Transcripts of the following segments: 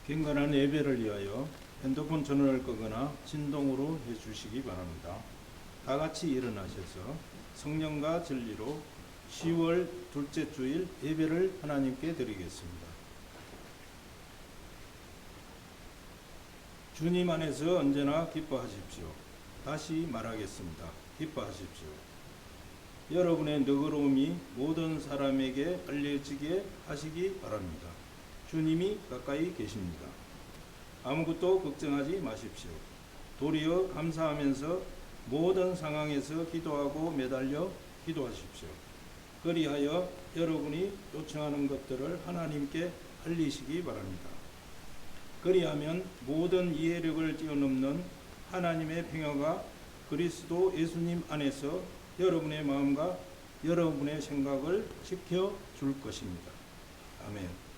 경건한 예배를 위하여 핸드폰 전원을 끄거나 진동으로 해주시기 바랍니다. 다 같이 일어나셔서 성령과 진리로 10월 둘째 주일 예배를 하나님께 드리겠습니다. 주님 안에서 언제나 기뻐하십시오. 다시 말하겠습니다. 기뻐하십시오. 여러분의 너그러움이 모든 사람에게 알려지게 하시기 바랍니다. 주님이 가까이 계십니다. 아무것도 걱정하지 마십시오. 도리어 감사하면서 모든 상황에서 기도하고 매달려 기도하십시오. 그리하여 여러분이 요청하는 것들을 하나님께 알리시기 바랍니다. 그리하면 모든 이해력을 뛰어넘는 하나님의 평화가 그리스도 예수님 안에서 여러분의 마음과 여러분의 생각을 지켜줄 것입니다. 아멘.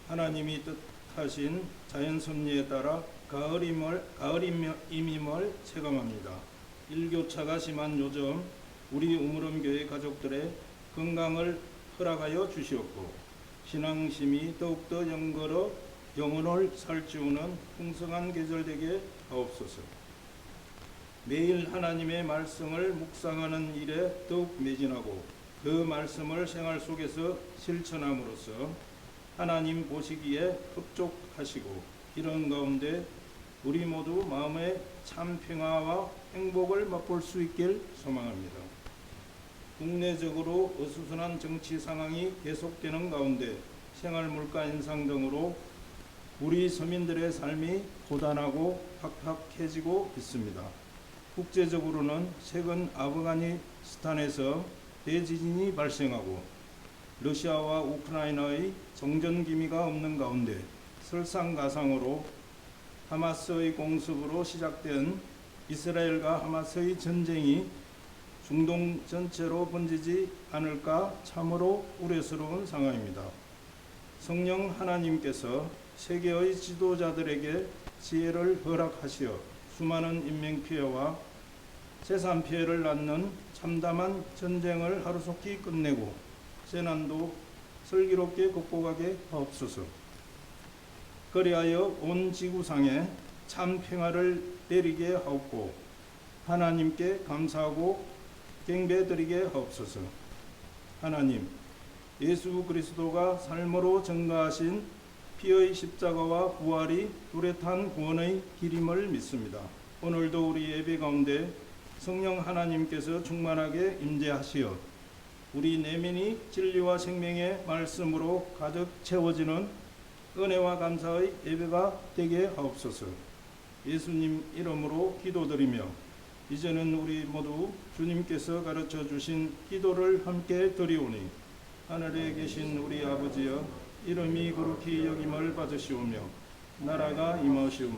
하나님이 뜻하신 자연 섭리에 따라 가을임임을 체감합니다. 일교차가 심한 요즘 우리 우물엄교회 가족들의 건강을 허락하여 주시옵고 신앙심이 더욱더 영혼을 살찌우는 풍성한 계절 되게 하옵소서. 매일 하나님의 말씀을 묵상하는 일에 더욱 매진하고 그 말씀을 생활 속에서 실천함으로써 하나님 보시기에 흡족하시고 이런 가운데 우리 모두 마음의 참 평화와 행복을 맛볼 수 있길 소망합니다. 국내적으로 어수선한 정치 상황이 계속되는 가운데 생활 물가 인상 등으로 우리 서민들의 삶이 고단하고 팍팍해지고 있습니다. 국제적으로는 최근 아프가니스탄에서 대지진이 발생하고 러시아와 우크라이나의 정전 기미가 없는 가운데 설상가상으로 하마스의 공습으로 시작된 이스라엘과 하마스의 전쟁이 중동 전체로 번지지 않을까 참으로 우려스러운 상황입니다. 성령 하나님께서 세계의 지도자들에게 지혜를 허락하시어 수많은 인명피해와 재산 피해를 낳는 참담한 전쟁을 하루속히 끝내고 재난도 슬기롭게 극복하게 하옵소서. 그리하여 온 지구상에 참 평화를 내리게 하옵고 하나님께 감사하고 경배드리게 하옵소서. 하나님, 예수 그리스도가 삶으로 증거하신 피의 십자가와 부활이 뚜렷한 구원의 길임을 믿습니다. 오늘도 우리 예배 가운데 성령 하나님께서 충만하게 임재하시어 우리 내면이 진리와 생명의 말씀으로 가득 채워지는 은혜와 감사의 예배가 되게 하옵소서. 예수님 이름으로 기도드리며 이제는 우리 모두 주님께서 가르쳐 주신 기도를 함께 드리오니 하늘에 계신 우리 아버지여 이름이 거룩히 여김을 받으시오며 나라가 임하시오며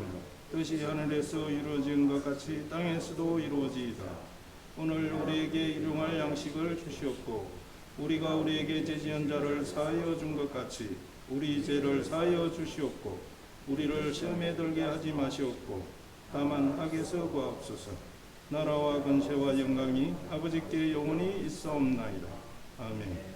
뜻이 하늘에서 이루어진 것 같이 땅에서도 이루어지이다. 오늘 우리에게 일용할 양식을 주시옵고 우리가 우리에게 죄지은 자를 사하여 준 것 같이 우리 죄를 사하여 주시옵고 우리를 시험에 들게 하지 마시옵고 다만 악에서 구하옵소서. 나라와 권세와 영광이 아버지께 영원히 있사옵나이다. 아멘.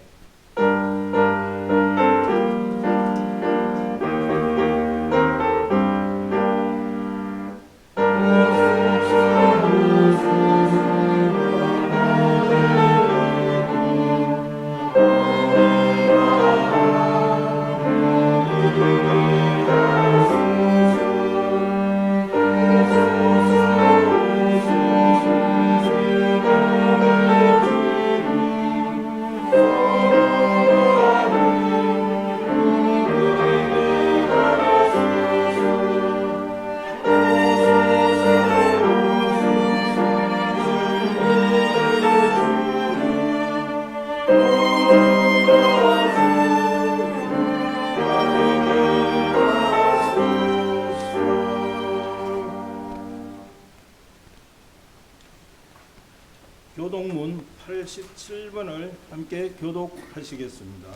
교독문 87번을 함께 교독하시겠습니다.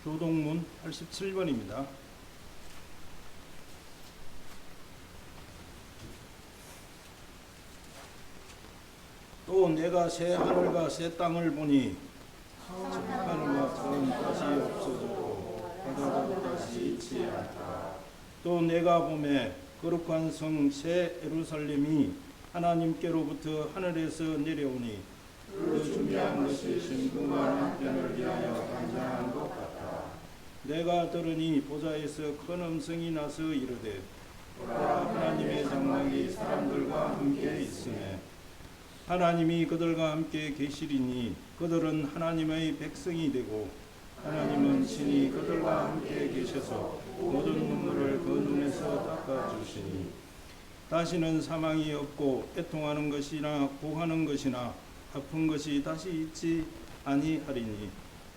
교독문 87번입니다. 또 내가 새 하늘과 새 땅을 보니 하늘과 땅은 다시 없어졌고 바다도 다시 있지 않다. 또 내가 보매 거룩한 성 새 예루살렘이 하나님께로부터 하늘에서 내려오니 그 준비한 것이 신부가 남편을 위하여 환장한 것 같다. 내가 들으니 보좌에서 큰 음성이 나서 이르되 보라, 하나님의 장막이 사람들과 함께 있으매 하나님이 그들과 함께 계시리니 그들은 하나님의 백성이 되고 하나님은 친히 그들과 함께 계셔서 모든 눈물을 그 눈에서 닦아주시니 다시는 사망이 없고 애통하는 것이나 고하는 것이나 아픈 것이 다시 있지 아니하리니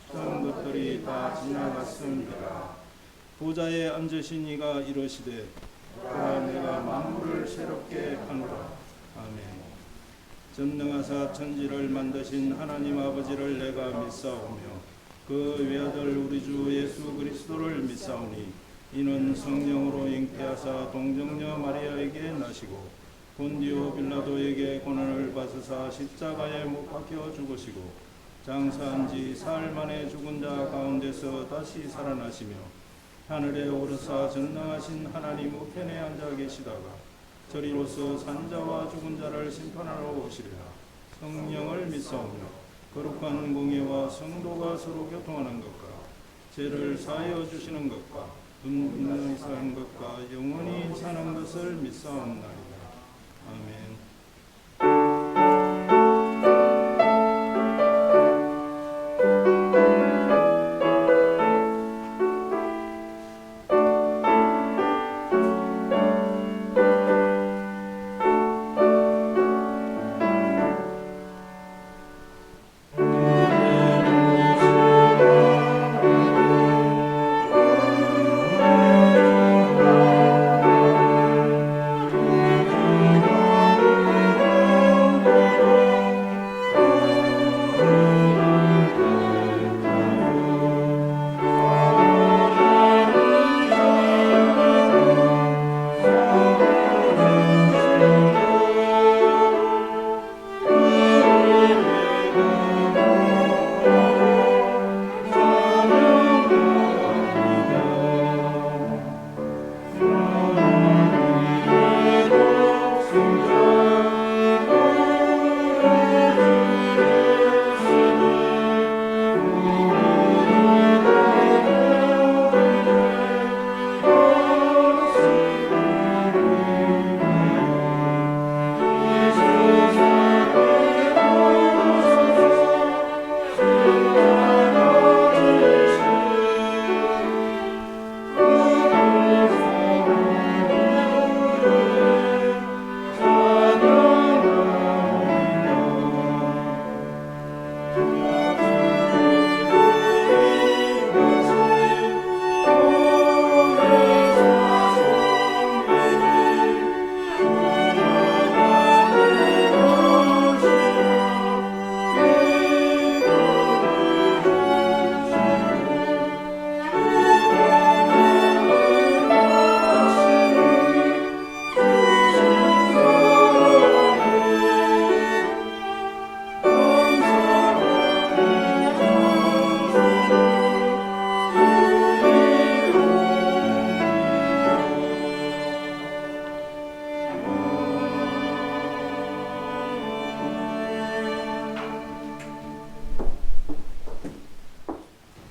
그런 것들이 다 지나갔습니다. 보좌에 앉으신 이가 이르시되 보라, 내가 만물을 새롭게 하노라. 아멘. 전능하사 천지를 만드신 하나님 아버지를 내가 믿사오며 그 외아들 우리 주 예수 그리스도를 믿사오니 이는 성령으로 잉태하사 동정녀 마리아에게 나시고 본디오 빌라도에게 고난을 받으사 십자가에 못 박혀 죽으시고 장사한 지 사흘 만에 죽은 자 가운데서 다시 살아나시며 하늘에 오르사 전능하신 하나님 우편에 앉아 계시다가 저리로서 산자와 죽은 자를 심판하러 오시리라. 성령을 믿사오며 거룩한 공예와 성도가 서로 교통하는 것과 죄를 사하여 주시는 것과 은근히 사는 것과 영원히 사는 것을 믿사옵나이다. 아멘.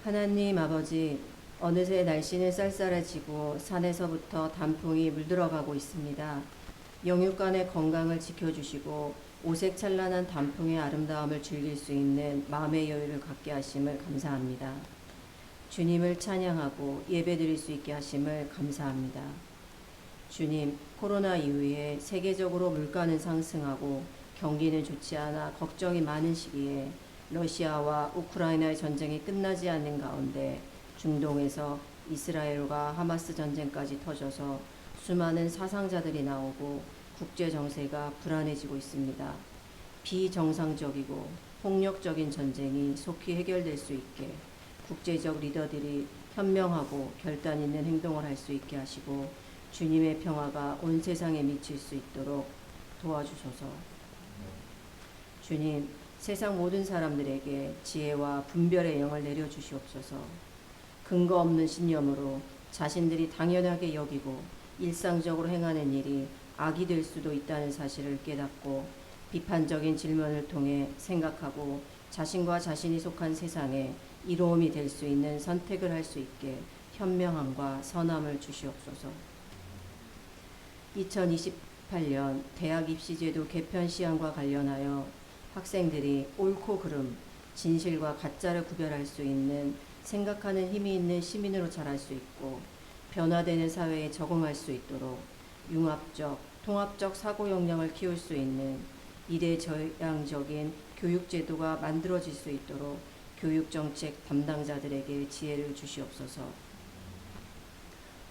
하나님 아버지, 어느새 날씨는 쌀쌀해지고 산에서부터 단풍이 물들어가고 있습니다. 영육간의 건강을 지켜주시고 오색찬란한 단풍의 아름다움을 즐길 수 있는 마음의 여유를 갖게 하심을 감사합니다. 주님을 찬양하고 예배드릴 수 있게 하심을 감사합니다. 주님, 코로나 이후에 세계적으로 물가는 상승하고 경기는 좋지 않아 걱정이 많은 시기에 러시아와 우크라이나의 전쟁이 끝나지 않는 가운데 중동에서 이스라엘과 하마스 전쟁까지 터져서 수많은 사상자들이 나오고 국제 정세가 불안해지고 있습니다. 비정상적이고 폭력적인 전쟁이 속히 해결될 수 있게 국제적 리더들이 현명하고 결단 있는 행동을 할 수 있게 하시고 주님의 평화가 온 세상에 미칠 수 있도록 도와주소서. 주님, 세상 모든 사람들에게 지혜와 분별의 영을 내려주시옵소서. 근거 없는 신념으로 자신들이 당연하게 여기고 일상적으로 행하는 일이 악이 될 수도 있다는 사실을 깨닫고 비판적인 질문을 통해 생각하고 자신과 자신이 속한 세상에 이로움이 될 수 있는 선택을 할 수 있게 현명함과 선함을 주시옵소서. 2028년 대학 입시제도 개편 시험과 관련하여 학생들이 옳고 그름, 진실과 가짜를 구별할 수 있는 생각하는 힘이 있는 시민으로 자랄 수 있고 변화되는 사회에 적응할 수 있도록 융합적, 통합적 사고 역량을 키울 수 있는 이대저양적인 교육제도가 만들어질 수 있도록 교육정책 담당자들에게 지혜를 주시옵소서.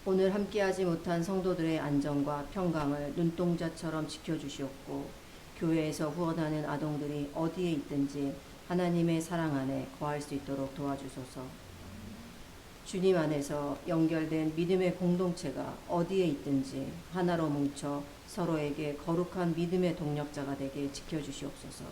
오늘 함께하지 못한 성도들의 안전과 평강을 눈동자처럼 지켜주시옵고 교회에서 후원하는 아동들이 어디에 있든지 하나님의 사랑 안에 거할 수 있도록 도와주소서. 주님 안에서 연결된 믿음의 공동체가 어디에 있든지 하나로 뭉쳐 서로에게 거룩한 믿음의 동력자가 되게 지켜주시옵소서.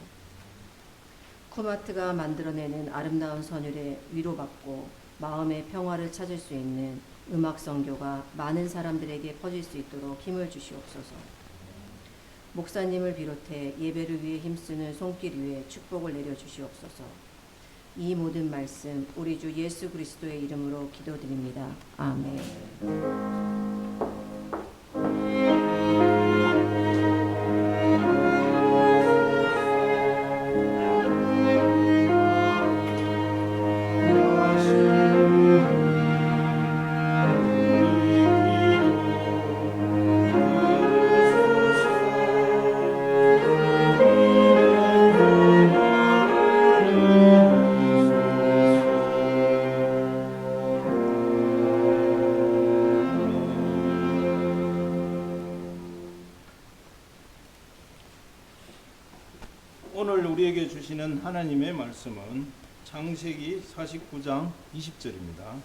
쿠마트가 만들어내는 아름다운 선율에 위로받고 마음의 평화를 찾을 수 있는 음악 선교가 많은 사람들에게 퍼질 수 있도록 힘을 주시옵소서. 목사님을 비롯해 예배를 위해 힘쓰는 손길 위에 축복을 내려주시옵소서. 이 모든 말씀 우리 주 예수 그리스도의 이름으로 기도드립니다. 아멘. 오늘 우리에게 주시는 하나님의 말씀은 창세기 49장 20절입니다.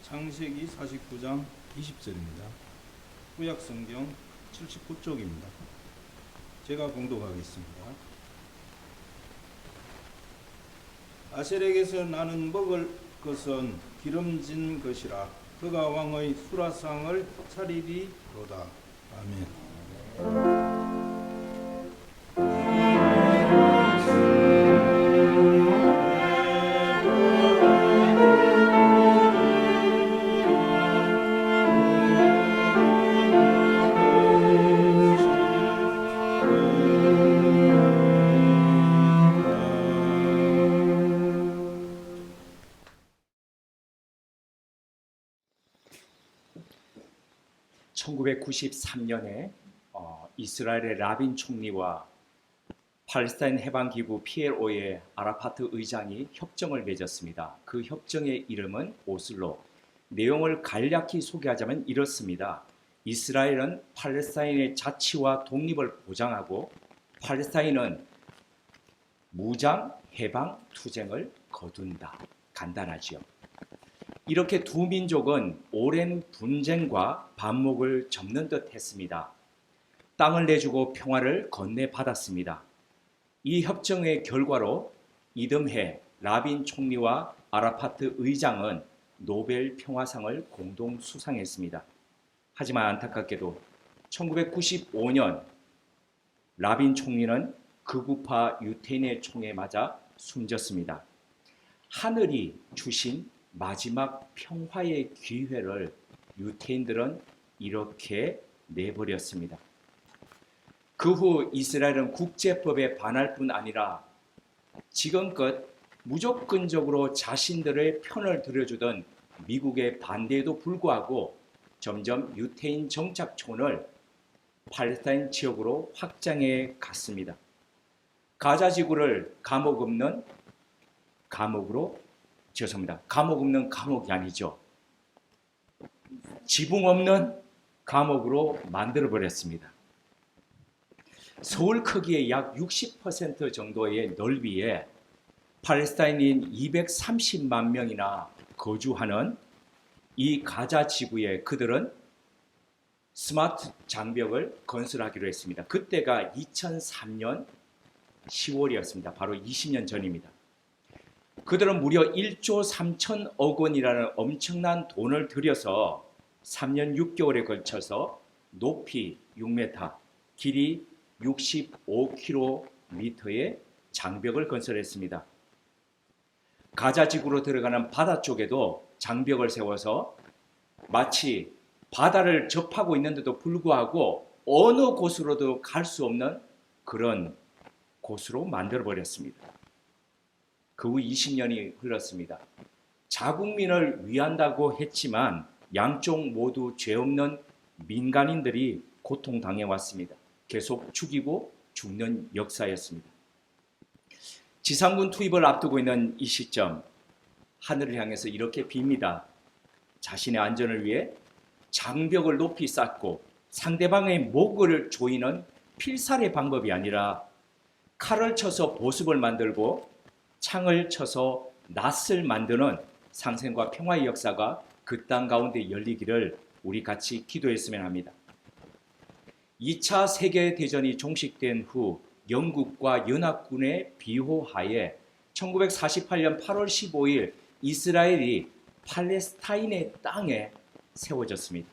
창세기 49장 20절입니다. 구약 성경 79쪽입니다. 제가 봉독하겠습니다. 아셀에게서 나는 먹을 것은 기름진 것이라 그가 왕의 수라상을 차리리로다. 아멘. 1993년에 이스라엘의 라빈 총리와 팔레스타인 해방기구 PLO의 아라파트 의장이 협정을 맺었습니다. 그 협정의 이름은 오슬로. 내용을 간략히 소개하자면 이렇습니다. 이스라엘은 팔레스타인의 자치와 독립을 보장하고 팔레스타인은 무장 해방 투쟁을 거둔다. 간단하지요. 이렇게 두 민족은 오랜 분쟁과 반목을 접는 듯 했습니다. 땅을 내주고 평화를 건네받았습니다. 이 협정의 결과로 이듬해 라빈 총리와 아라파트 의장은 노벨 평화상을 공동 수상했습니다. 하지만 안타깝게도 1995년 라빈 총리는 극우파 유태인의 총에 맞아 숨졌습니다. 하늘이 주신 마지막 평화의 기회를 유태인들은 이렇게 내버렸습니다. 그 후 이스라엘은 국제법에 반할 뿐 아니라 지금껏 무조건적으로 자신들의 편을 들여주던 미국의 반대에도 불구하고 점점 유태인 정착촌을 팔레스타인 지역으로 확장해 갔습니다. 가자 지구를 감옥 없는 감옥이 아니죠. 지붕 없는 감옥으로 만들어버렸습니다. 서울 크기의 약 60% 정도의 넓이에 팔레스타인인 230만 명이나 거주하는 이 가자 지구에 그들은 스마트 장벽을 건설하기로 했습니다. 그때가 2003년 10월이었습니다. 바로 20년 전입니다. 그들은 무려 1조 3천억 원이라는 엄청난 돈을 들여서 3년 6개월에 걸쳐서 높이 6m, 길이 65km의 장벽을 건설했습니다. 가자지구로 들어가는 바다 쪽에도 장벽을 세워서 마치 바다를 접하고 있는데도 불구하고 어느 곳으로도 갈 수 없는 그런 곳으로 만들어버렸습니다. 그 후 20년이 흘렀습니다. 자국민을 위한다고 했지만 양쪽 모두 죄 없는 민간인들이 고통당해왔습니다. 계속 죽이고 죽는 역사였습니다. 지상군 투입을 앞두고 있는 이 시점, 하늘을 향해서 이렇게 빕니다. 자신의 안전을 위해 장벽을 높이 쌓고 상대방의 목을 조이는 필살의 방법이 아니라 칼을 쳐서 보습을 만들고 창을 쳐서 낫을 만드는 상생과 평화의 역사가 그 땅 가운데 열리기를 우리 같이 기도했으면 합니다. 2차 세계대전이 종식된 후 영국과 연합군의 비호하에 1948년 8월 15일 이스라엘이 팔레스타인의 땅에 세워졌습니다.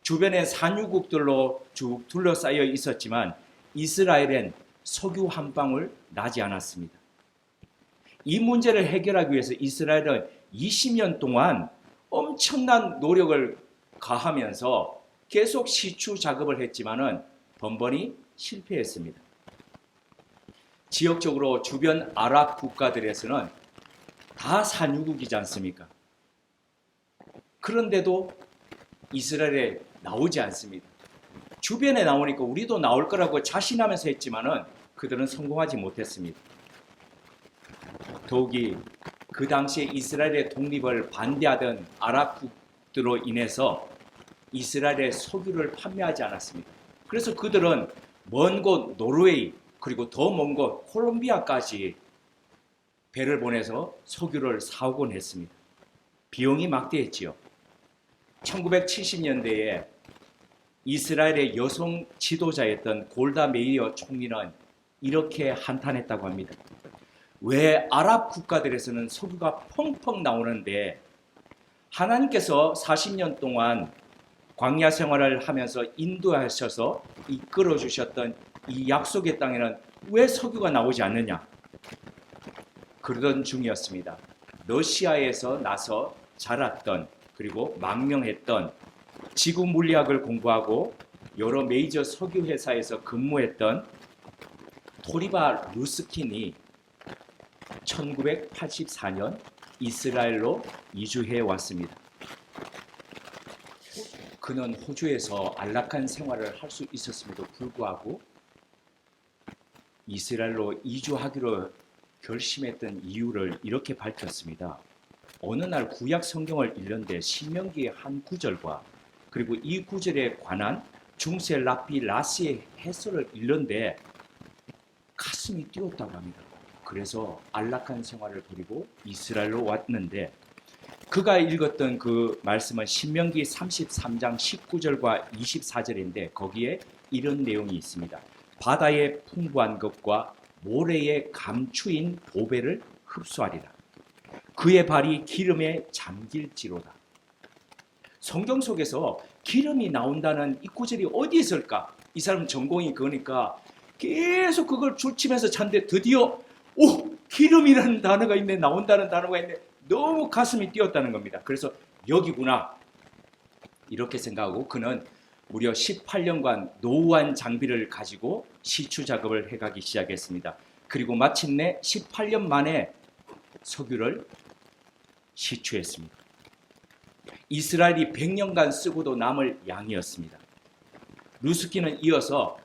주변에 산유국들로 쭉 둘러싸여 있었지만 이스라엘엔 석유 한 방울 나지 않았습니다. 이 문제를 해결하기 위해서 이스라엘은 20년 동안 엄청난 노력을 가하면서 계속 시추 작업을 했지만은 번번이 실패했습니다. 지역적으로 주변 아랍 국가들에서는 다 산유국이지 않습니까? 그런데도 이스라엘에 나오지 않습니다. 주변에 나오니까 우리도 나올 거라고 자신하면서 했지만은 그들은 성공하지 못했습니다. 더욱이 그 당시에 이스라엘의 독립을 반대하던 아랍국들로 인해서 이스라엘에 석유를 판매하지 않았습니다. 그래서 그들은 먼 곳 노르웨이 그리고 더 먼 곳 콜롬비아까지 배를 보내서 석유를 사오곤 했습니다. 비용이 막대했지요. 1970년대에 이스라엘의 여성 지도자였던 골다 메이어 총리는 이렇게 한탄했다고 합니다. 왜 아랍 국가들에서는 석유가 펑펑 나오는데 하나님께서 40년 동안 광야 생활을 하면서 인도하셔서 이끌어 주셨던 이 약속의 땅에는 왜 석유가 나오지 않느냐? 그러던 중이었습니다. 러시아에서 나서 자랐던 그리고 망명했던 지구 물리학을 공부하고 여러 메이저 석유 회사에서 근무했던 토리바 루스킨이 1984년 이스라엘로 이주해 왔습니다. 그는 호주에서 안락한 생활을 할 수 있었음에도 불구하고 이스라엘로 이주하기로 결심했던 이유를 이렇게 밝혔습니다. 어느 날 구약 성경을 읽는데 신명기의 한 구절과 그리고 이 구절에 관한 중세 라피 라시의 해설을 읽는데 가슴이 뛰었다고 합니다. 그래서 안락한 생활을 그리고 이스라엘로 왔는데 그가 읽었던 그 말씀은 신명기 33장 19절과 24절인데 거기에 이런 내용이 있습니다. 바다의 풍부한 것과 모래의 감추인 보배를 흡수하리라. 그의 발이 기름에 잠길지로다. 성경 속에서 기름이 나온다는 이 구절이 어디 있을까? 이 사람 전공이 그거니까 계속 그걸 줄치면서 찾는데 드디어 기름이라는 단어가 있네, 나온다는 단어가 있네. 너무 가슴이 뛰었다는 겁니다. 그래서 여기구나 이렇게 생각하고 그는 무려 18년간 노후한 장비를 가지고 시추 작업을 해가기 시작했습니다. 그리고 마침내 18년 만에 석유를 시추했습니다. 이스라엘이 100년간 쓰고도 남을 양이었습니다. 루스키는 이어서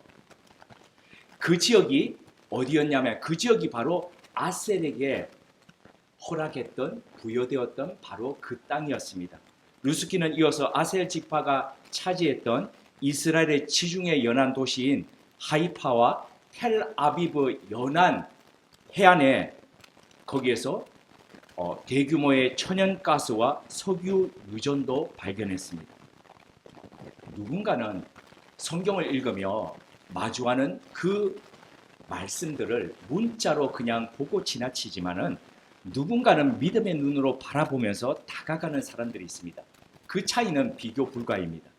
그 지역이 어디였냐면 그 지역이 바로 아셀에게 허락했던 부여되었던 바로 그 땅이었습니다. 루스키는 이어서 아셀 지파가 차지했던 이스라엘의 지중해 연안 도시인 하이파와 텔아비브 연안 해안에 거기에서 대규모의 천연가스와 석유 유전도 발견했습니다. 누군가는 성경을 읽으며 마주하는 그 말씀들을 문자로 그냥 보고 지나치지만은 누군가는 믿음의 눈으로 바라보면서 다가가는 사람들이 있습니다. 그 차이는 비교 불가입니다.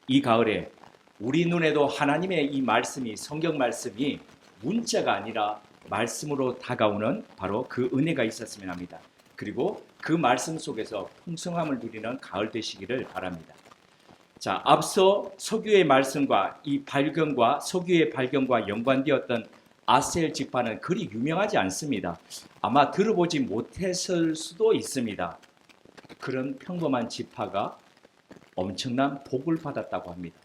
이 가을에 우리 눈에도 하나님의 이 말씀이, 성경 말씀이 문자가 아니라 말씀으로 다가오는 바로 그 은혜가 있었으면 합니다. 그리고 그 말씀 속에서 풍성함을 누리는 가을 되시기를 바랍니다. 자, 앞서 서규의 말씀과 이 발견과 서규의 발견과 연관되었던 아셀 지파는 그리 유명하지 않습니다. 아마 들어보지 못했을 수도 있습니다. 그런 평범한 지파가 엄청난 복을 받았다고 합니다.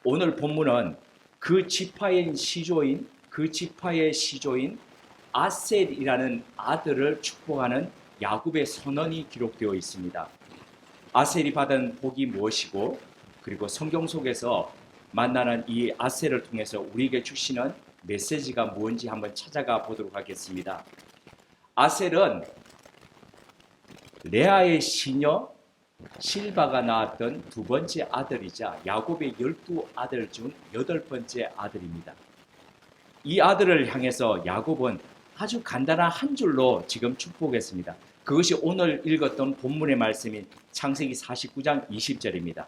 오늘 본문은 그 지파의 시조인 아셀이라는 아들을 축복하는 야곱의 선언이 기록되어 있습니다. 아셀이 받은 복이 무엇이고, 그리고 성경 속에서 만나는 이 아셀을 통해서 우리에게 주시는 메시지가 무엇인지 한번 찾아가 보도록 하겠습니다. 아셀은 레아의 시녀 실바가 낳았던 두 번째 아들이자 야곱의 12아들 중 8번째 아들입니다. 이 아들을 향해서 야곱은 아주 간단한 한 줄로 지금 축복했습니다. 그것이 오늘 읽었던 본문의 말씀인 창세기 49장 20절입니다.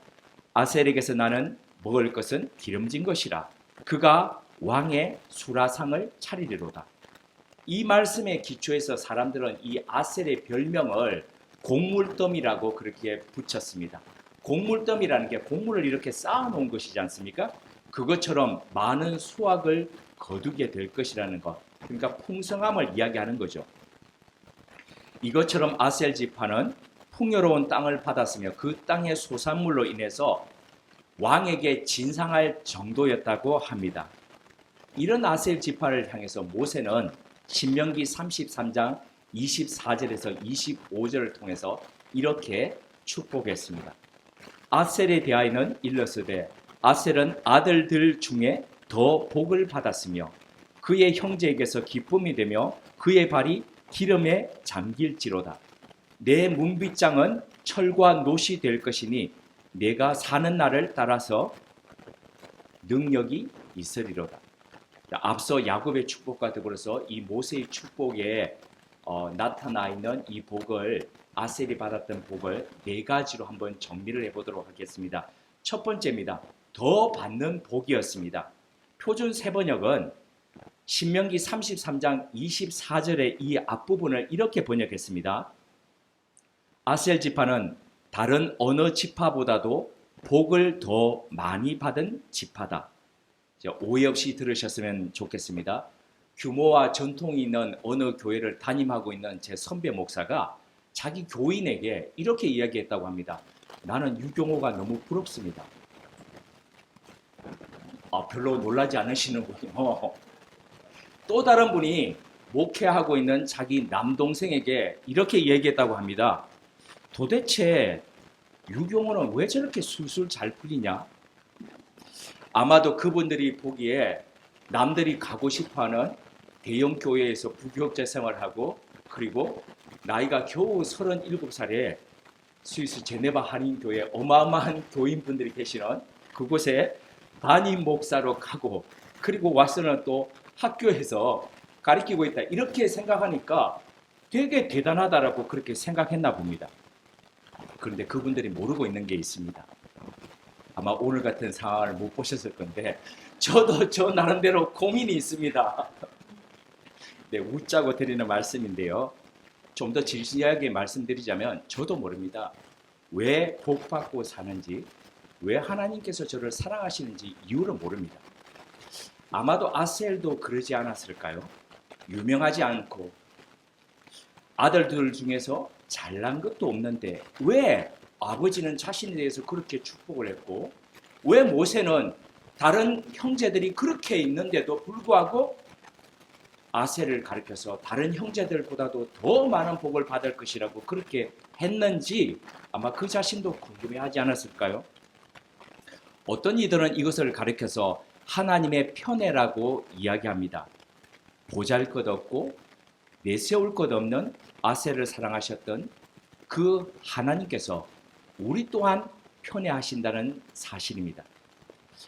아셀에게서 나는 먹을 것은 기름진 것이라. 그가 왕의 수라상을 차리리로다. 이 말씀의 기초에서 사람들은 이 아셀의 별명을 곡물더미라고 그렇게 붙였습니다. 곡물더미라는 게 곡물을 이렇게 쌓아놓은 것이지 않습니까? 그것처럼 많은 수확을 거두게 될 것이라는 것. 그러니까 풍성함을 이야기하는 거죠. 이것처럼 아셀 지파는 풍요로운 땅을 받았으며 그 땅의 소산물로 인해서 왕에게 진상할 정도였다고 합니다. 이런 아셀 지파를 향해서 모세는 신명기 33장 24절에서 25절을 통해서 이렇게 축복했습니다. 아셀에 대하여는 일러스되 아셀은 아들들 중에 더 복을 받았으며 그의 형제에게서 기쁨이 되며 그의 발이 기름에 잠길지로다. 내 문빗장은 철과 놋이 될 것이니 내가 사는 날을 따라서 능력이 있으리로다. 앞서 야곱의 축복과 더불어서 이 모세의 축복에 나타나 있는 이 복을, 아셀이 받았던 복을 네 가지로 한번 정리를 해보도록 하겠습니다. 첫 번째입니다. 더 받는 복이었습니다. 표준 세번역은 신명기 33장 24절의 이 앞부분을 이렇게 번역했습니다. 아셀 지파는 다른 어느 지파보다도 복을 더 많이 받은 지파다. 오해 없이 들으셨으면 좋겠습니다. 규모와 전통이 있는 어느 교회를 담임하고 있는 제 선배 목사가 자기 교인에게 이렇게 이야기했다고 합니다. 나는 유경호가 너무 부럽습니다. 별로 놀라지 않으시는군요. 또 다른 분이 목회하고 있는 자기 남동생에게 이렇게 얘기했다고 합니다. 도대체 유경호는 왜 저렇게 술술 잘 풀리냐? 아마도 그분들이 보기에 남들이 가고 싶어하는 대형 교회에서 부교육자 생활하고 그리고 나이가 겨우 37살에 스위스 제네바 한인교회 어마어마한 교인분들이 계시는 그곳에 담임 목사로 가고 그리고 와서는 또 학교에서 가르치고 있다 이렇게 생각하니까 되게 대단하다라고 그렇게 생각했나 봅니다. 그런데 그분들이 모르고 있는 게 있습니다. 아마 오늘 같은 상황을 못 보셨을 건데 저도 저 나름대로 고민이 있습니다. 네, 웃자고 드리는 말씀인데요. 좀 더 진지하게 말씀드리자면 저도 모릅니다. 왜 복받고 사는지, 왜 하나님께서 저를 사랑하시는지 이유를 모릅니다. 아마도 아셀도 그러지 않았을까요? 유명하지 않고 아들들 중에서 잘난 것도 없는데 왜 아버지는 자신에 대해서 그렇게 축복을 했고 왜 모세는 다른 형제들이 그렇게 있는데도 불구하고 아셀을 가리켜서 다른 형제들보다도 더 많은 복을 받을 것이라고 그렇게 했는지 아마 그 자신도 궁금해하지 않았을까요? 어떤 이들은 이것을 가리켜서 하나님의 편애라고 이야기합니다. 보잘것없고 내세울 것 없는 아셀을 사랑하셨던 그 하나님께서 우리 또한 편애하신다는 사실입니다.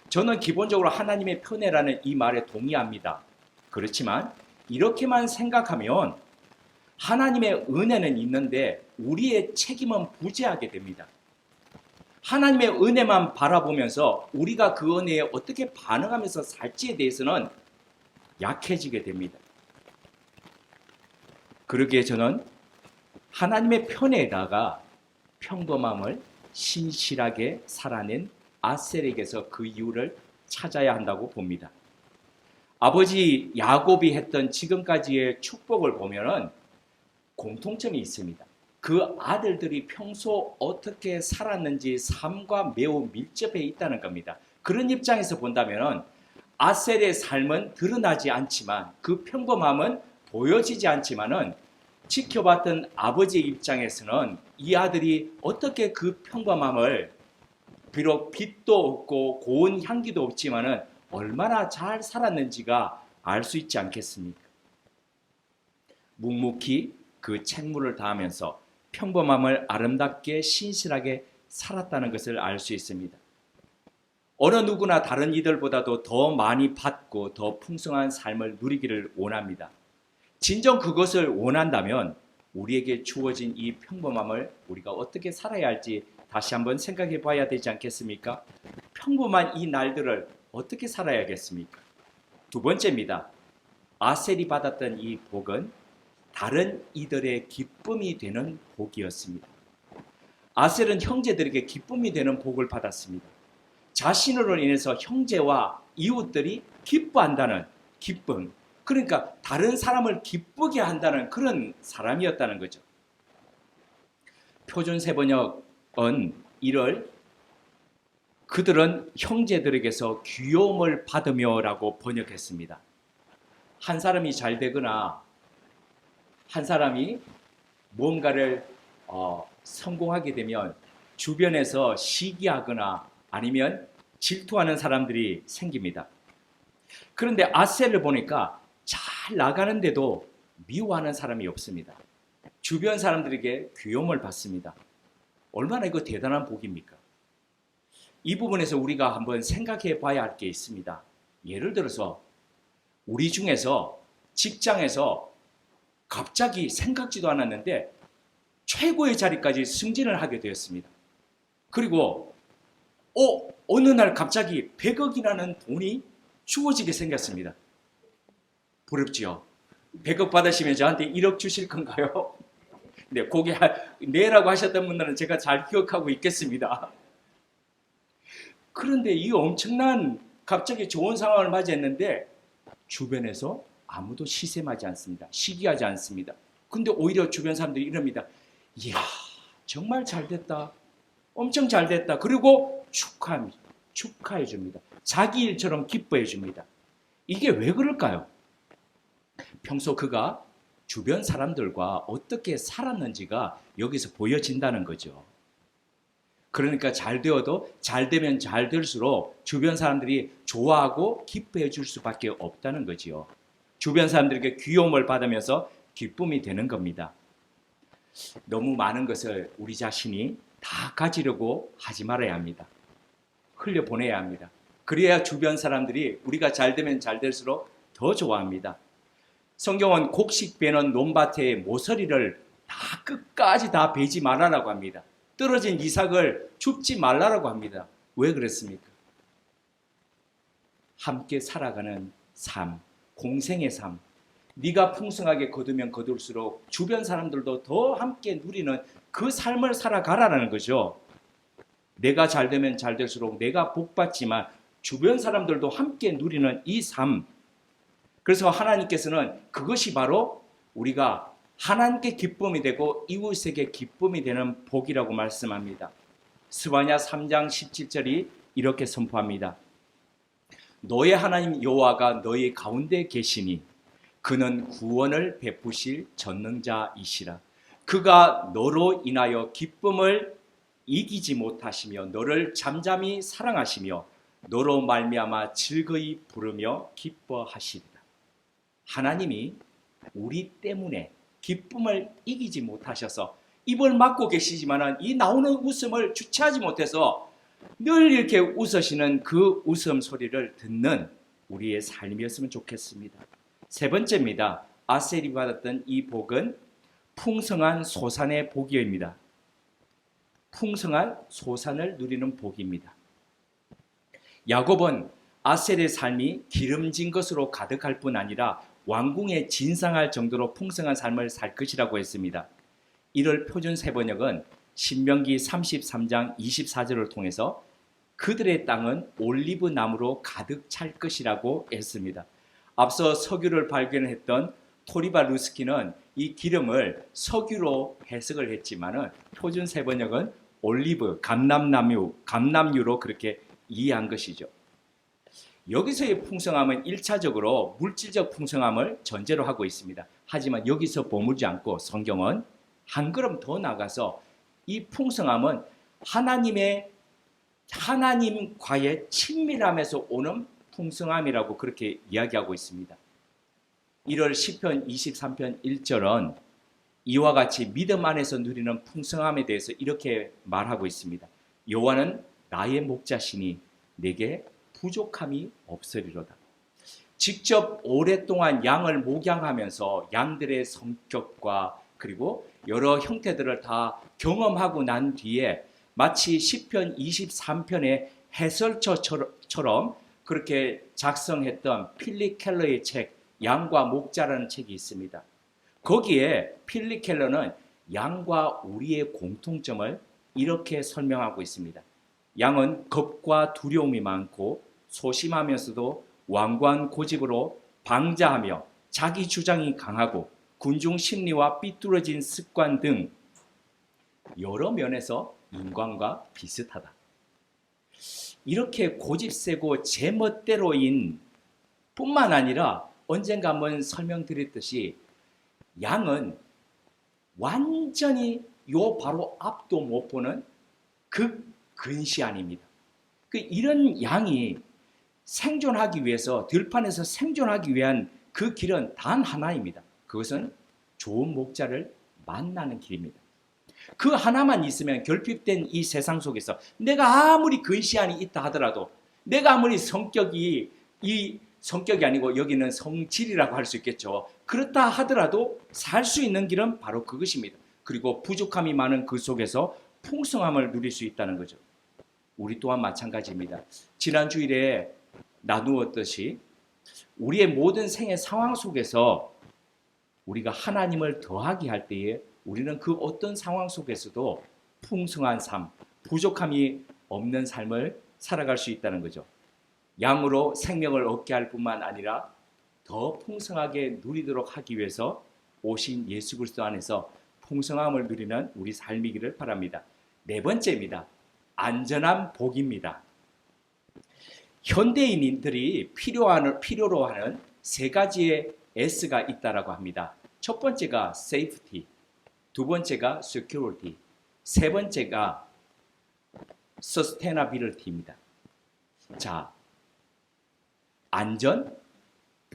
저는 기본적으로 하나님의 편애라는 이 말에 동의합니다. 그렇지만 이렇게만 생각하면 하나님의 은혜는 있는데 우리의 책임은 부재하게 됩니다. 하나님의 은혜만 바라보면서 우리가 그 은혜에 어떻게 반응하면서 살지에 대해서는 약해지게 됩니다. 그러기에 저는 하나님의 편에다가 평범함을 신실하게 살아낸 아셀에게서 그 이유를 찾아야 한다고 봅니다. 아버지 야곱이 했던 지금까지의 축복을 보면은 공통점이 있습니다. 그 아들들이 평소 어떻게 살았는지 삶과 매우 밀접해 있다는 겁니다. 그런 입장에서 본다면은 아셀의 삶은 드러나지 않지만 그 평범함은 보여지지 않지만은 지켜봤던 아버지의 입장에서는 이 아들이 어떻게 그 평범함을 비록 빛도 없고 고운 향기도 없지만은 얼마나 잘 살았는지가 알 수 있지 않겠습니까? 묵묵히 그 책무를 다하면서 평범함을 아름답게 신실하게 살았다는 것을 알 수 있습니다. 어느 누구나 다른 이들보다도 더 많이 받고 더 풍성한 삶을 누리기를 원합니다. 진정 그것을 원한다면 우리에게 주어진 이 평범함을 우리가 어떻게 살아야 할지 다시 한번 생각해 봐야 되지 않겠습니까? 평범한 이 날들을 어떻게 살아야겠습니까? 두 번째입니다. 아셀이 받았던 이 복은 다른 이들의 기쁨이 되는 복이었습니다. 아셀은 형제들에게 기쁨이 되는 복을 받았습니다. 자신으로 인해서 형제와 이웃들이 기뻐한다는 기쁨, 그러니까 다른 사람을 기쁘게 한다는 그런 사람이었다는 거죠. 표준 세번역은 이를 그들은 형제들에게서 귀여움을 받으며라고 번역했습니다. 한 사람이 잘 되거나 한 사람이 뭔가를 성공하게 되면 주변에서 시기하거나 아니면 질투하는 사람들이 생깁니다. 그런데 아셀을 보니까 잘 나가는데도 미워하는 사람이 없습니다. 주변 사람들에게 귀여움을 받습니다. 얼마나 이거 대단한 복입니까? 이 부분에서 우리가 한번 생각해 봐야 할 게 있습니다. 예를 들어서 우리 중에서 직장에서 갑자기 생각지도 않았는데 최고의 자리까지 승진을 하게 되었습니다. 그리고 어느 날 갑자기 100억이라는 돈이 주어지게 생겼습니다. 부럽지요? 100억 받으시면 저한테 1억 주실 건가요? 네, 거기 내라고 하셨던 분들은 제가 잘 기억하고 있겠습니다. 그런데 이 엄청난 갑자기 좋은 상황을 맞이했는데 주변에서 아무도 시샘하지 않습니다. 시기하지 않습니다. 근데 오히려 주변 사람들이 이럽니다. 이야, 정말 잘 됐다. 엄청 잘 됐다. 그리고 축하해 줍니다. 자기 일처럼 기뻐해 줍니다. 이게 왜 그럴까요? 평소 그가 주변 사람들과 어떻게 살았는지가 여기서 보여진다는 거죠. 그러니까 잘 되어도 잘 되면 잘 될수록 주변 사람들이 좋아하고 기뻐해 줄 수밖에 없다는 거지요. 주변 사람들에게 귀여움을 받으면서 기쁨이 되는 겁니다. 너무 많은 것을 우리 자신이 다 가지려고 하지 말아야 합니다. 흘려보내야 합니다. 그래야 주변 사람들이 우리가 잘 되면 잘 될수록 더 좋아합니다. 성경은 곡식 베는 논밭의 모서리를 다 끝까지 다 베지 말라라고 합니다. 떨어진 이삭을 줍지 말라라고 합니다. 왜 그랬습니까? 함께 살아가는 삶, 공생의 삶, 네가 풍성하게 거두면 거둘수록 주변 사람들도 더 함께 누리는 그 삶을 살아가라는 거죠. 내가 잘 되면 잘 될수록 내가 복받지만 주변 사람들도 함께 누리는 이 삶. 그래서 하나님께서는 그것이 바로 우리가 하나님께 기쁨이 되고 이웃에게 기쁨이 되는 복이라고 말씀합니다. 스바냐 3장 17절이 이렇게 선포합니다. 너의 하나님 여호와가 너희 가운데 계시니 그는 구원을 베푸실 전능자이시라. 그가 너로 인하여 기쁨을 이기지 못하시며 너를 잠잠히 사랑하시며 너로 말미암아 즐거이 부르며 기뻐하시리라. 하나님이 우리 때문에 기쁨을 이기지 못하셔서 입을 막고 계시지만 이 나오는 웃음을 주체하지 못해서 늘 이렇게 웃으시는 그 웃음 소리를 듣는 우리의 삶이었으면 좋겠습니다. 세 번째입니다. 아셀이 받았던 이 복은 풍성한 소산의 복이입니다. 풍성한 소산을 누리는 복입니다. 야곱은 아셀의 삶이 기름진 것으로 가득할 뿐 아니라 왕궁에 진상할 정도로 풍성한 삶을 살 것이라고 했습니다. 이를 표준 세번역은 신명기 33장 24절을 통해서 그들의 땅은 올리브 나무로 가득 찰 것이라고 했습니다. 앞서 석유를 발견했던 토리바 루스키는 이 기름을 석유로 해석을 했지만은 표준 세번역은 올리브, 감람유로 그렇게 이해한 것이죠. 여기서의 풍성함은 1차적으로 물질적 풍성함을 전제로 하고 있습니다. 하지만 여기서 머물지 않고 성경은 한 걸음 더 나가서 이 풍성함은 하나님과의 친밀함에서 오는 풍성함이라고 그렇게 이야기하고 있습니다. 1월 시편 23편 1절은 이와 같이 믿음 안에서 누리는 풍성함에 대해서 이렇게 말하고 있습니다. 여호와는 나의 목자시니 내게 부족함이 없으리로다. 직접 오랫동안 양을 목양하면서 양들의 성격과 그리고 여러 형태들을 다 경험하고 난 뒤에 마치 시편 23편의 해설처럼 그렇게 작성했던 필립 켈러의 책 양과 목자라는 책이 있습니다. 거기에 필립 켈러는 양과 우리의 공통점을 이렇게 설명하고 있습니다. 양은 겁과 두려움이 많고 소심하면서도 완고한 고집으로 방자하며 자기 주장이 강하고 군중 심리와 삐뚤어진 습관 등 여러 면에서 인간과 비슷하다. 이렇게 고집세고 제멋대로인 뿐만 아니라 언젠가 한번 설명드렸듯이 양은 완전히 바로 앞도 못 보는 근시안입니다. 이런 양이 생존하기 위해서 들판에서 생존하기 위한 그 길은 단 하나입니다. 그것은 좋은 목자를 만나는 길입니다. 그 하나만 있으면 결핍된 이 세상 속에서 내가 아무리 근시안이 있다 하더라도 내가 아무리 성격이 아니고 여기는 성질이라고 할 수 있겠죠. 그렇다 하더라도 살 수 있는 길은 바로 그것입니다. 그리고 부족함이 많은 그 속에서 풍성함을 누릴 수 있다는 거죠. 우리 또한 마찬가지입니다. 지난 주일에 나누었듯이 우리의 모든 생애 상황 속에서 우리가 하나님을 더하게 할 때에 우리는 그 어떤 상황 속에서도 풍성한 삶, 부족함이 없는 삶을 살아갈 수 있다는 거죠. 양으로 생명을 얻게 할 뿐만 아니라 더 풍성하게 누리도록 하기 위해서 오신 예수 그리스도 안에서 풍성함을 누리는 우리 삶이기를 바랍니다. 네 번째입니다. 안전한 복입니다. 현대인들이 필요로 하는 세 가지의 S가 있다라고 합니다. 첫 번째가 safety, 두 번째가 security, 세 번째가 sustainability입니다. 자, 안전,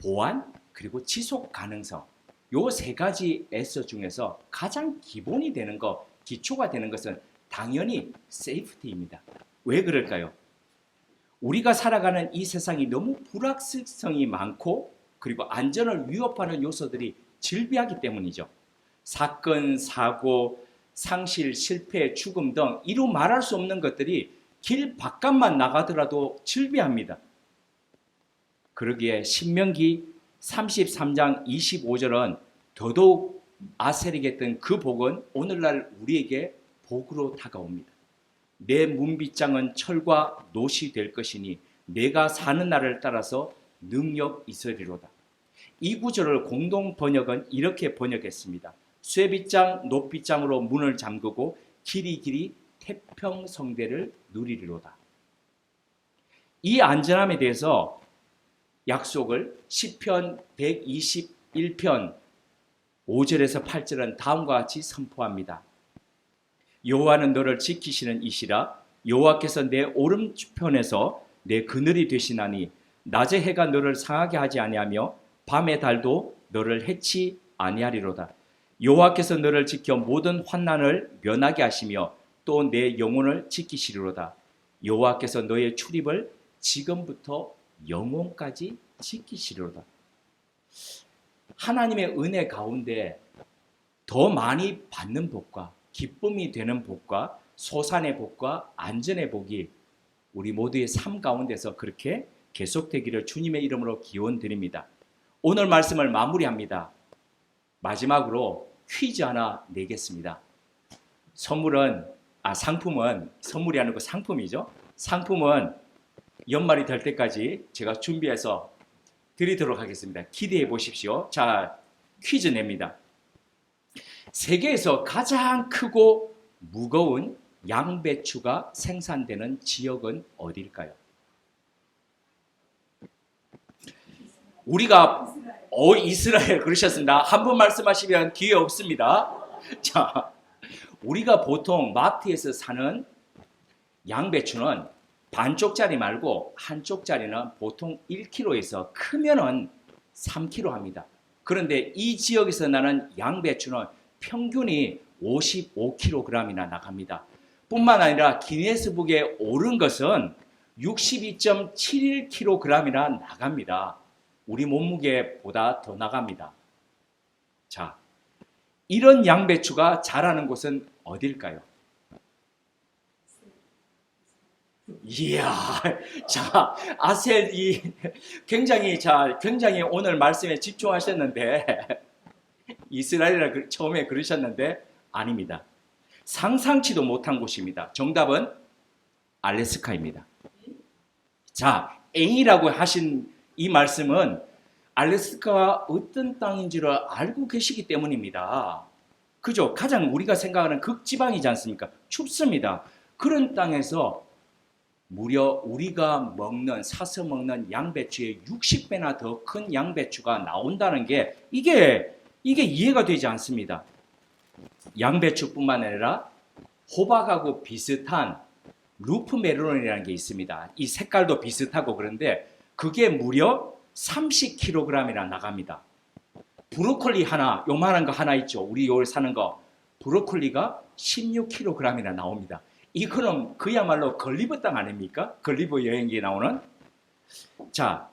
보안, 그리고 지속 가능성. 요 세 가지 S 중에서 가장 기본이 되는 것, 기초가 되는 것은 당연히 safety입니다. 왜 그럴까요? 우리가 살아가는 이 세상이 너무 불확실성이 많고 그리고 안전을 위협하는 요소들이 질비하기 때문이죠. 사건, 사고, 상실, 실패, 죽음 등 이루 말할 수 없는 것들이 길 바깥만 나가더라도 질비합니다. 그러기에 신명기 33장 25절은 더더욱 아셀에게 했던 그 복은 오늘날 우리에게 복으로 다가옵니다. 내 문빗장은 철과 놋이 될 것이니 내가 사는 날을 따라서 능력 있으리로다. 이 구절을 공동 번역은 이렇게 번역했습니다. 쇠빗장, 놋빗장으로 문을 잠그고 길이 태평성대를 누리리로다. 이 안전함에 대해서 약속을 시편 121편 5절에서 8절은 다음과 같이 선포합니다. 여호와는 너를 지키시는 이시라. 여호와께서 내 오른편에서 내 그늘이 되시나니 낮의 해가 너를 상하게 하지 아니하며 밤의 달도 너를 해치 아니하리로다. 여호와께서 너를 지켜 모든 환난을 면하게 하시며 또 내 영혼을 지키시리로다. 여호와께서 너의 출입을 지금부터 영혼까지 지키시리로다. 하나님의 은혜 가운데 더 많이 받는 복과 기쁨이 되는 복과 소산의 복과 안전의 복이 우리 모두의 삶 가운데서 그렇게 계속되기를 주님의 이름으로 기원드립니다. 오늘 말씀을 마무리합니다. 마지막으로 퀴즈 하나 내겠습니다. 상품은 선물이 아니고 상품이죠. 상품은 연말이 될 때까지 제가 준비해서 드리도록 하겠습니다. 기대해 보십시오. 자, 퀴즈 냅니다. 세계에서 가장 크고 무거운 양배추가 생산되는 지역은 어디일까요? 우리가 이스라엘 그러셨습니다. 한 번 말씀하시면 기회 없습니다. 자, 우리가 보통 마트에서 사는 양배추는 반쪽짜리 말고 한쪽짜리는 보통 1kg에서 크면은 3kg 합니다. 그런데 이 지역에서 나는 양배추는 평균이 55kg이나 나갑니다. 뿐만 아니라 기네스북에 오른 것은 62.71kg이나 나갑니다. 우리 몸무게보다 더 나갑니다. 자, 이런 양배추가 자라는 곳은 어딜까요? 이야, 자, 아셀이 굉장히 오늘 말씀에 집중하셨는데, 이스라엘이라 처음에 그러셨는데, 아닙니다. 상상치도 못한 곳입니다. 정답은 알래스카입니다. 자, A라고 하신 이 말씀은 알래스카가 어떤 땅인지를 알고 계시기 때문입니다. 그죠? 가장 우리가 생각하는 극지방이지 않습니까? 춥습니다. 그런 땅에서 무려 우리가 사서 먹는 양배추의 60배나 더 큰 양배추가 나온다는 게 이게 이해가 되지 않습니다. 양배추뿐만 아니라 호박하고 비슷한 루프메론이라는 게 있습니다. 이 색깔도 비슷하고 그런데 그게 무려 30kg이나 나갑니다. 브로콜리 하나, 요만한 거 하나 있죠. 우리 요걸 사는 거. 브로콜리가 16kg이나 나옵니다. 이거는 그야말로 걸리버 땅 아닙니까? 걸리버 여행기에 나오는. 자,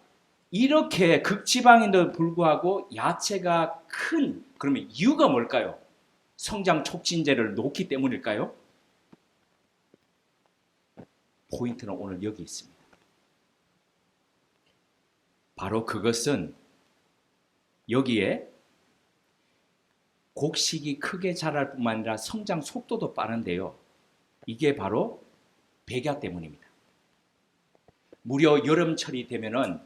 이렇게 극지방인데도 불구하고 야채가 큰, 그러면 이유가 뭘까요? 성장 촉진제를 놓기 때문일까요? 포인트는 오늘 여기 있습니다. 바로 그것은 여기에 곡식이 크게 자랄 뿐만 아니라 성장 속도도 빠른데요. 이게 바로 백야 때문입니다. 무려 여름철이 되면은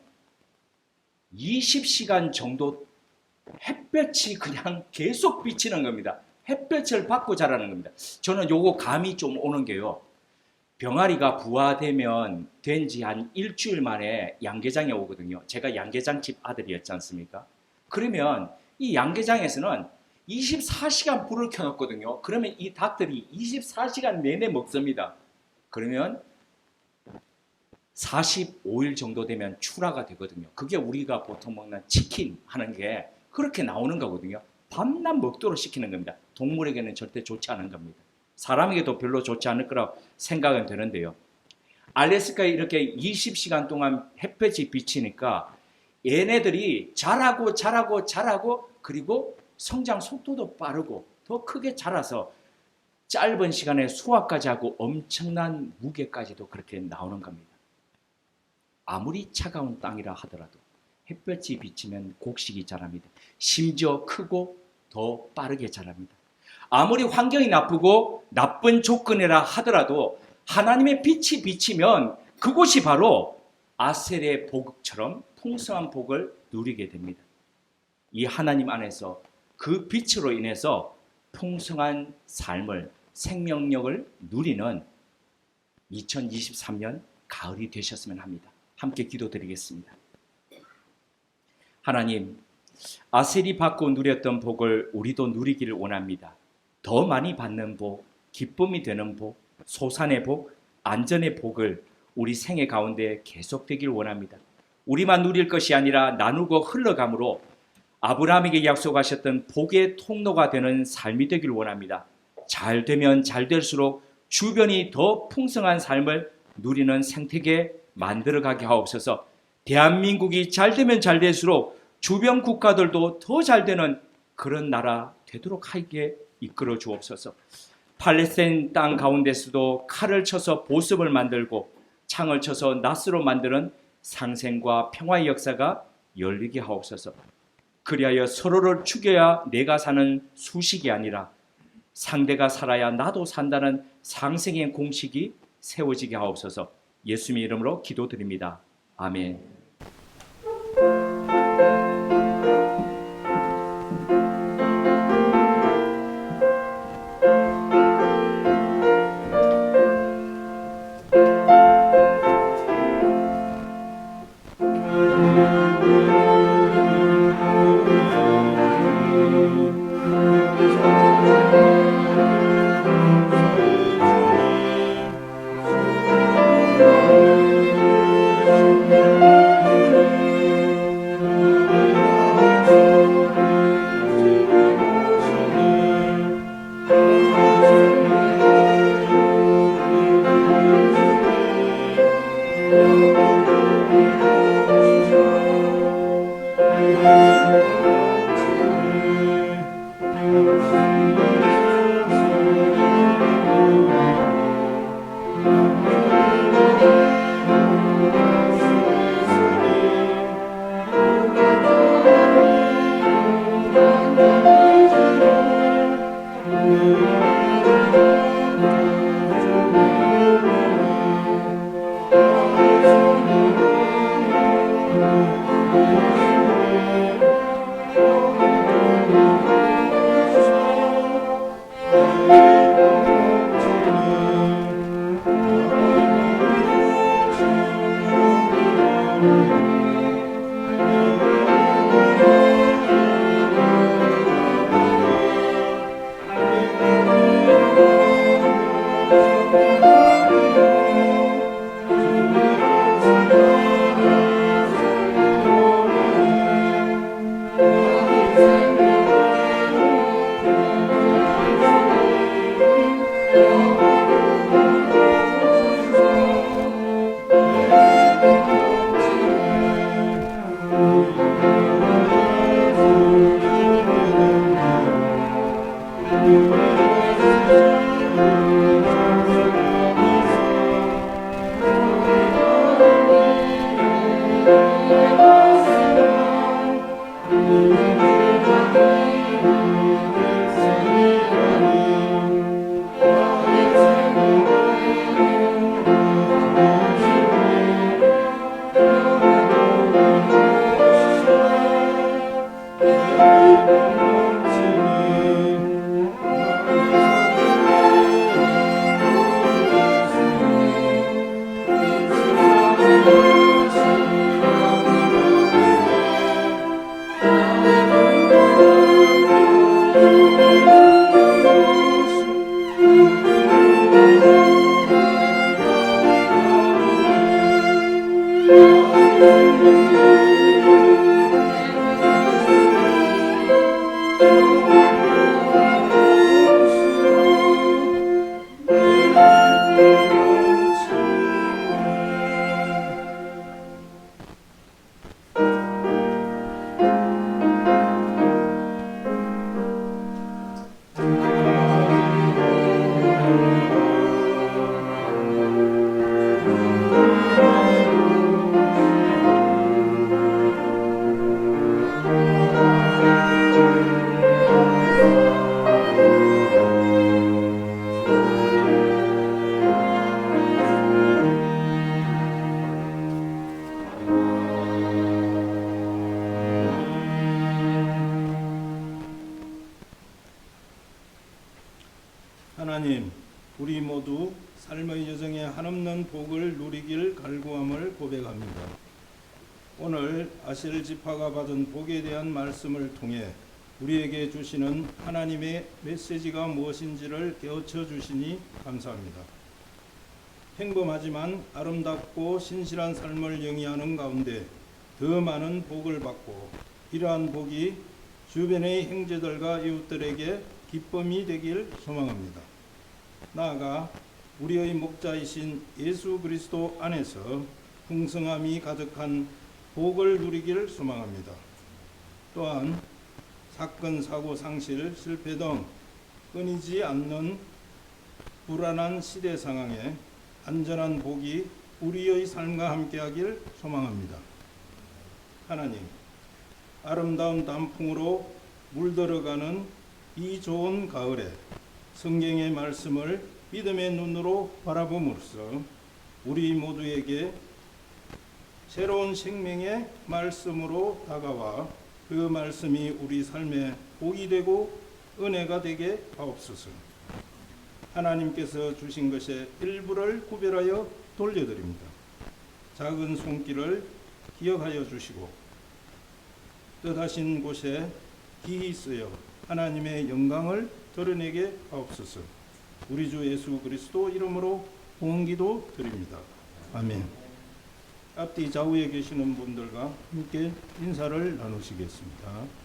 20시간 정도 햇볕이 그냥 계속 비치는 겁니다. 햇볕을 받고 자라는 겁니다. 저는 요거 감이 좀 오는 게요. 병아리가 부화되면 된 지 한 일주일 만에 양계장에 오거든요. 제가 양계장집 아들이었지 않습니까? 그러면 이 양계장에서는 24시간 불을 켜놓거든요. 그러면 이 닭들이 24시간 내내 먹습니다. 그러면 45일 정도 되면 출하가 되거든요. 그게 우리가 보통 먹는 치킨 하는 게 그렇게 나오는 거거든요. 밤낮 먹도록 시키는 겁니다. 동물에게는 절대 좋지 않은 겁니다. 사람에게도 별로 좋지 않을 거라고 생각은 되는데요. 알래스카에 이렇게 20시간 동안 햇볕이 비치니까 얘네들이 자라고 그리고 성장 속도도 빠르고 더 크게 자라서 짧은 시간에 수확까지 하고 엄청난 무게까지도 그렇게 나오는 겁니다. 아무리 차가운 땅이라 하더라도 햇볕이 비치면 곡식이 자랍니다. 심지어 크고 더 빠르게 자랍니다. 아무리 환경이 나쁘고 나쁜 조건이라 하더라도 하나님의 빛이 비치면 그곳이 바로 아셀의 복처럼 풍성한 복을 누리게 됩니다. 이 하나님 안에서 그 빛으로 인해서 풍성한 삶을, 생명력을 누리는 2023년 가을이 되셨으면 합니다. 함께 기도드리겠습니다. 하나님, 아셀이 받고 누렸던 복을 우리도 누리기를 원합니다. 더 많이 받는 복, 기쁨이 되는 복, 소산의 복, 안전의 복을 우리 생애 가운데 계속되길 원합니다. 우리만 누릴 것이 아니라 나누고 흘러감으로 아브라함에게 약속하셨던 복의 통로가 되는 삶이 되길 원합니다. 잘 되면 잘 될수록 주변이 더 풍성한 삶을 누리는 생태계 만들어가게 하옵소서. 대한민국이 잘 되면 잘 될수록 주변 국가들도 더 잘 되는 그런 나라 되도록 하게 이끌어 주옵소서. 팔레스타인 땅 가운데서도 칼을 쳐서 보습을 만들고 창을 쳐서 낫으로 만드는 상생과 평화의 역사가 열리게 하옵소서. 그리하여 서로를 죽여야 내가 사는 수식이 아니라 상대가 살아야 나도 산다는 상생의 공식이 세워지게 하옵소서. 예수님의 이름으로 기도드립니다. 아멘. 하나님, 우리 모두 삶의 여정에 한없는 복을 누리길 갈구함을 고백합니다. 오늘 아셀 지파가 받은 복에 대한 말씀을 통해 우리에게 주시는 하나님의 메시지가 무엇인지를 깨우쳐 주시니 감사합니다. 평범하지만 아름답고 신실한 삶을 영위하는 가운데 더 많은 복을 받고 이러한 복이 주변의 형제들과 이웃들에게 기쁨이 되길 소망합니다. 나아가 우리의 목자이신 예수 그리스도 안에서 풍성함이 가득한 복을 누리길 소망합니다. 또한 사건, 사고, 상실, 실패 등 끊이지 않는 불안한 시대 상황에 안전한 복이 우리의 삶과 함께하길 소망합니다. 하나님, 아름다운 단풍으로 물들어가는 이 좋은 가을에 성경의 말씀을 믿음의 눈으로 바라봄으로써 우리 모두에게 새로운 생명의 말씀으로 다가와 그 말씀이 우리 삶에 복이 되고 은혜가 되게 하옵소서. 하나님께서 주신 것의 일부를 구별하여 돌려드립니다. 작은 손길을 기억하여 주시고 뜻하신 곳에 기히 쓰여 하나님의 영광을 드러내게 하옵소서. 우리 주 예수 그리스도 이름으로 공기도 드립니다. 아멘. 앞뒤 좌우에 계시는 분들과 함께 인사를 나누시겠습니다.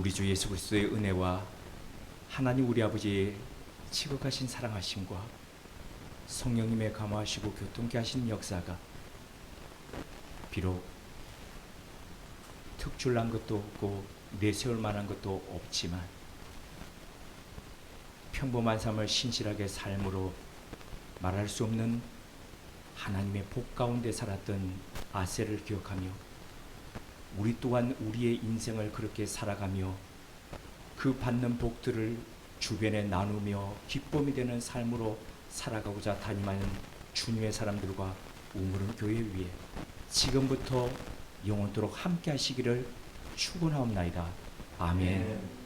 우리 주 예수 그리스도의 은혜와 하나님 우리 아버지의 지극하신 사랑하심과 성령님의 감화하시고 교통케 하시는 역사가 비록 특출난 것도 없고 내세울 만한 것도 없지만 평범한 삶을 신실하게 삶으로 말할 수 없는 하나님의 복 가운데 살았던 아셀을 기억하며 우리 또한 우리의 인생을 그렇게 살아가며 그 받는 복들을 주변에 나누며 기쁨이 되는 삶으로 살아가고자 다짐하는 주님의 사람들과 우물은 교회 위에 지금부터 영원토록 함께 하시기를 축원하옵나이다. 아멘.